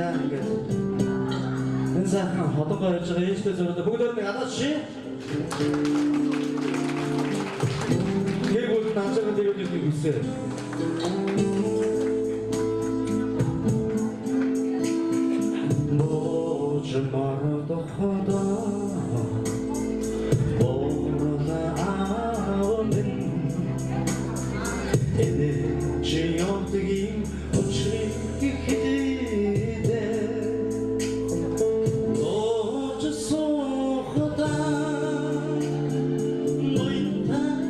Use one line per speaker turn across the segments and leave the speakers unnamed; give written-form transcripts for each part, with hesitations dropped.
баярлалаа. Ингээд энэ сайхан хотгоо явж байгаа ээжтэй зөвлөдөө бүгд нэг гадаад ши. Гэр бүл наачаага дэрүүдэд үсээ. Божмар дохода Борола аавэн Эдэ чийонтгим очрик хидэ Боже сохода Нойтачмин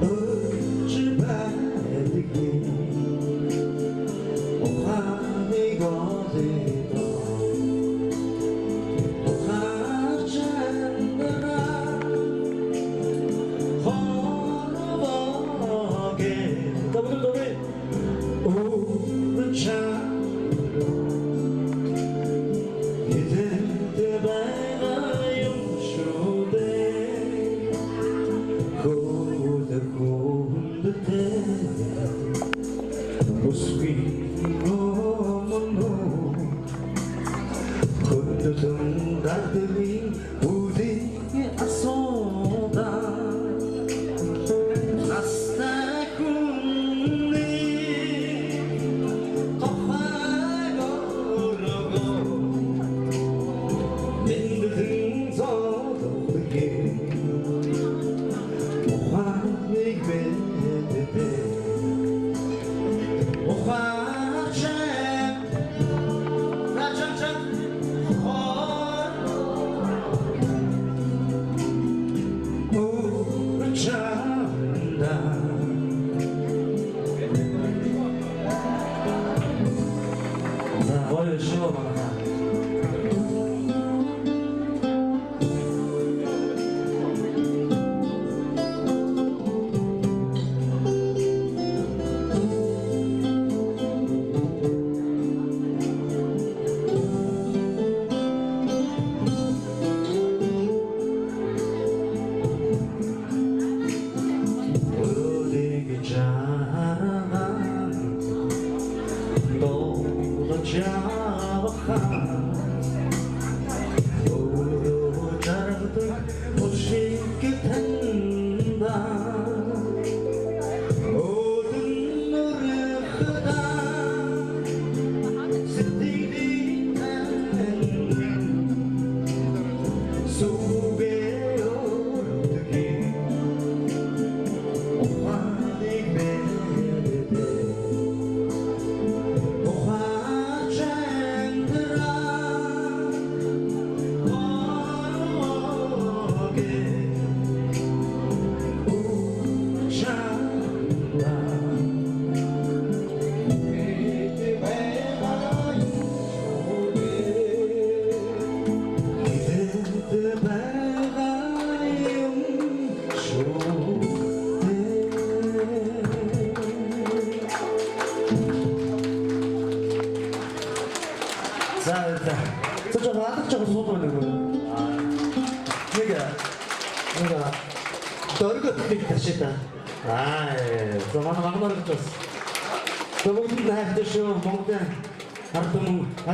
Очбадги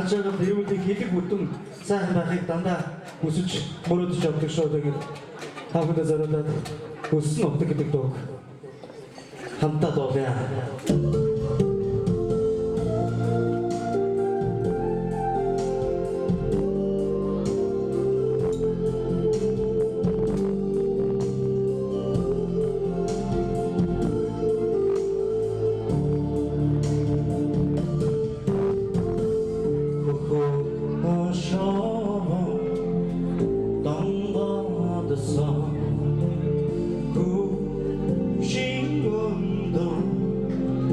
Ачаага дэрүүлдэг хэлэг бүтэн сайхан байхыг дандаа хүсэж мөрөдөж явдаг шүү. Тэгээд хавхандаа зориулаад өссөн утга гэдэг дуу хамтаа дуулъя.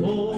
Oh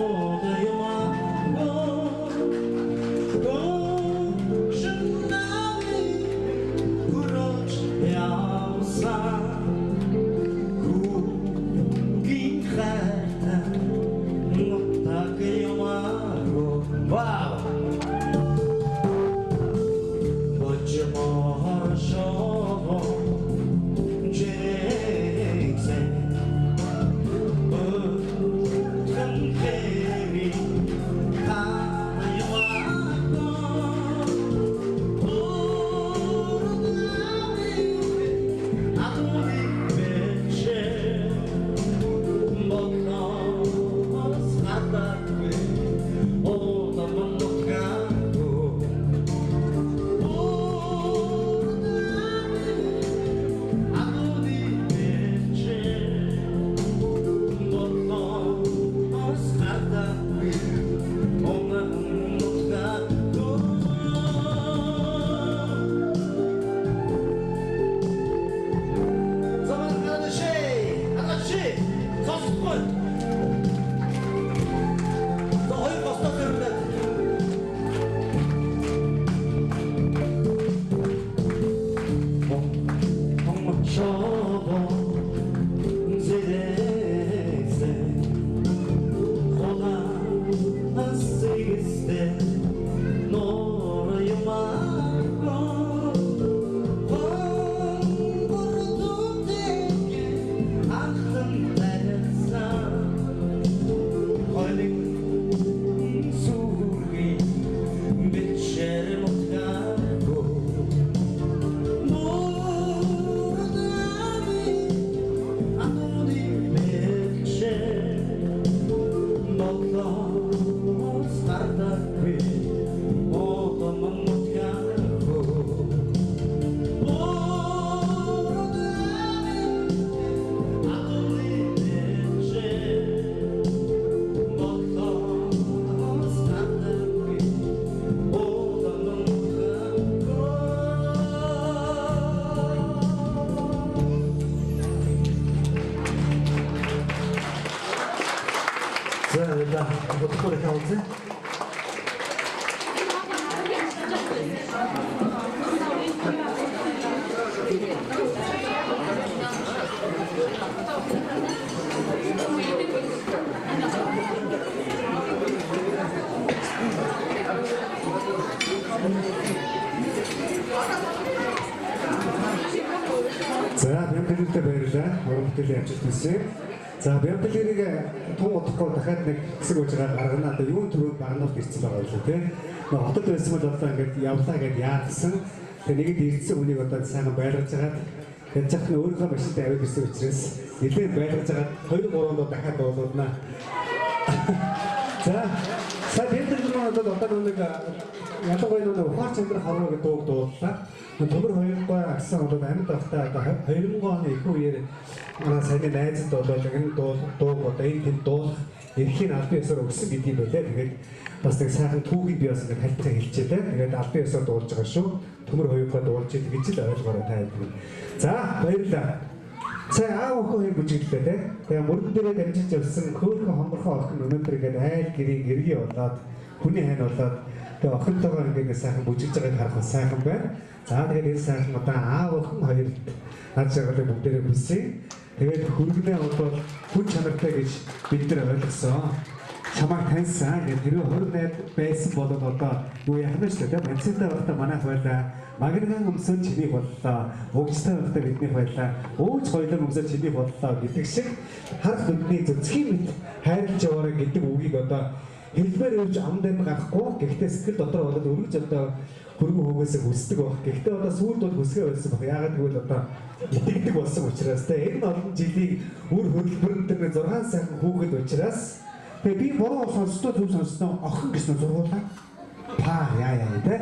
Протоколы хаалцсан. За, бямбэлтэй баярлалаа. Уран-бүтээлийн амжилт. За, бямбэлийг тун удахгүй дахиад нэг хэсэг уужгаар гаргана. Одоо юун төрөнд багнуулт ирсэн байгаа юм шүү, тийм. Хотод байсан бол одоо ингээд явлаа гэдээ яадсан. Тэгээ нэгэд ирсэн хүнийг одоо сайхан байлгаж хагаад янз захны өөрийнхөө машинтай аваад ирсэн учраас нэлээд байлгаж хагаад 2-3 удаа дахиад болооднаа. За, сая бямбэлгийн одоо нэг ялангуяа нэг ухаар чанар харуу гэдэг дууг дууллаа. Төмөр 2-гүй агсан одоо амьд байхдаа одоо 2000 оны их үеэр манай сайн найзад болоод энэ дууг одоо энэ тэнд дуулах эрхийн албан ёсоор өгсөн гэдгийг байлаа. Тэгээд бас нэг сайхан түүхийг би бас ингэ хальтаа хэлчихээ. Тэгээд албан ёсоор дуулж байгаа шүү. Төмөр 2-гүй дуулж гэж л ойлгоорой та хэд. За, баярлалаа. Сая аав охин бүжиглээ те. Тэгээ мөрөн дээрээ дамжиж явсан хөөхөн хомборхон охин өнөөдөр ингээд айл гэрийн эргий болоод хүний хань болоод тэгээ охинтойгоо ингээд сайхан бүжиглж байгааг харах бас сайхан байна. За тэгээд энэ сайхан одоо аав охин хоёрт над жаргалыг бүгдээрээ хүсье. Тэгээд хөргөнөө бол хүн чанартай гэж бид нар ойлгосон. Чамайг таньсан. Тэгээд хэрвээ 28 байсан бол одоо юу яах вэ шүү дээ. Манцтай байхдаа манайх байлаа. Магирган өмсөнд чиний боллоо. Угчтай байхдаа бидний байлаа. Ууч хоёлын өмсөнд чиний боллоо гэдэг шиг харах бидний зөвцгийн мэд хайрлаж яваарай гэдэг үгийг одоо хэлбэр өгч амд гарахгүй. Гэхдээ сэтгэл дотор болоод өргөж одоо хөргөн хөөгөөсөө хүсдэг баг. Гэхдээ одоо сүүлд бол хүсгээ байсан баг. Яагаад гэвэл одоо итгэдэг болсон учраас те энэ олон жилийн үр хөдөлмөрөнд тэр 6 сайхан хүүхэд учраас тэгээ би буруу сонсдоо зөв сонсдоо охин гэсэн зургуулаа. Па яа те.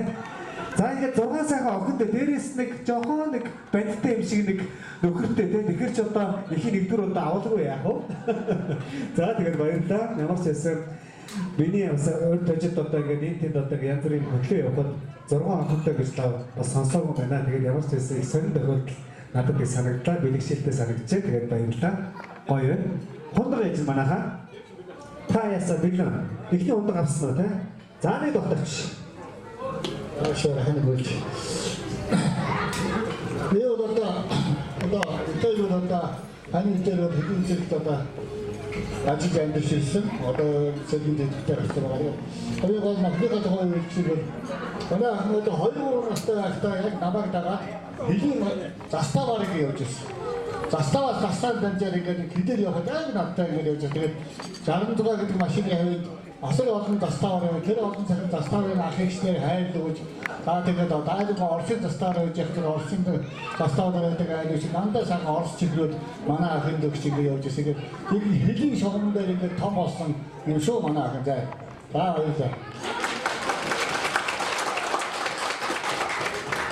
За ингээд 6 сайхан охинд дээрээс нэг жоохон нэг бандтай юм шиг нэг нөхөртэй те. Тэгэхээр ч одоо ихийн нэгдүгээр удаа авалгүй яах вэ? За тэгээд баярлалаа. Ямар ч байсан миний урд тожид одоо ингээд энэ тэнд одоо янз бүрийн хөтлөө явахад 6 охинтой гэж бас сонсоогүй байна. Тэгээд ямар ч байсан их сонир тохиолдол надад би санагдлаа. Бэлэгшээлтэй санагджээ. Тэгээд баярлалаа. Гоё. Хондог ээж манайхаа. Та ясаа бэлэн. Ихний хондог авсан уу те? За нэг тогтооч.
Ашаа хань болж. Би одоо тэр одоо хань дээр хэдэн зэрэг одоо ажил амьдч ирсэн. Одоо сэлгийн дэвтэр авсан байгаа. Тэр гол магнитик тухай үйлчлэл манай ах одоо 2-3 настай байхдаа яг намайг дагаад хэлийн заставаар явж ирсэн. Заставаас тасаад дамжаар ингээд хэдээр явахад аяг надтай ингээд явж байгаа. Тэгээд 66 гэдэг машины хавьд асар олон заставаар яваа. Тэр олон цагт заставын ахигчнэр хайрлаг өгч за тэгээд даалга Орсын заставаар явж явах тэр Орсын заставаар байдаг айлч нандаа сайхан Орс чиглүүд манай ахынд өгч ингээд явж ирсэн. Тэгээд хэлийн шугам дээр ингээд том болсон юм шүү манай ахын зай. За баярлалаа.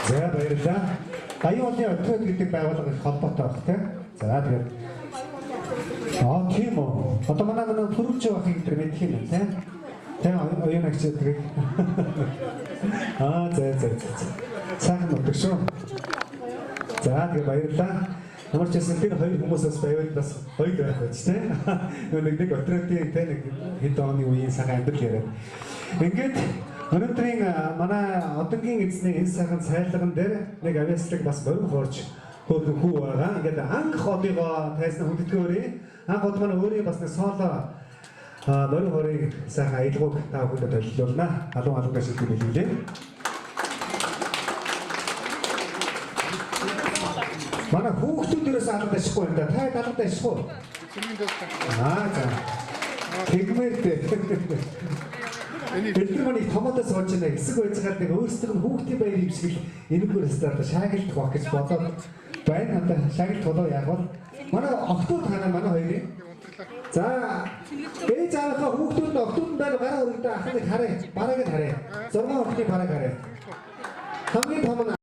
За баярлалаа. Аюулын өдрөд гэдэг байгууллага их холбоотой баг тийм. За тэгээд тийм үү. Одоо манай төрүүлж байгаа хин тэр мэдх юм тийм. Тийм оюун агч гэдэг. За. Сайхан өдөр шүү. За тэгээд баярлалаа. Ямар ч гэсэн тэр хоёр хүмүүсээс байвал бас хоёр байх байж тийм. Нэг өдрөдийн тийм нэг хэд оны үеийн сайхан амьдрал яриад. Ингээд өнөөдрийн манай одонгийн эзний энэ сайхан цайлган дээр нэг авьяаслаг бас борин хоорч хүү байгаа. Ингээд анх одыгоо тайсна хүндэтгөөрэй. Анх од манай өөрийн бас нэг соло Морин хорыг сайхан аялгауг та бүхэнд төлөвлөлнө. Халуун халуунаас шилдэг билүүлээ. Манай хүүхдүүдээс алгад ашихгүй юм да. Та алгад ашихгүй. За. Тэгмээртэй. Бид нар нэг томоодоо сууж байна. Хэсэг байж байгаа нэг өөрсдөө нь хүүхдийн баяр юм шиг л энэгээр өстөд шаагилдах баг гэж бодоод байна. Одоо шаагилт болоо яг бол манай октод ханаа манай хоёрын. За. Ээж аавынхаа хүүхдүүд нь октод дээр гараа өргөдөө ахныг харъя. Барааг нь харъя. 6 хүүхдийн барааг харъя. Хамгийн том нь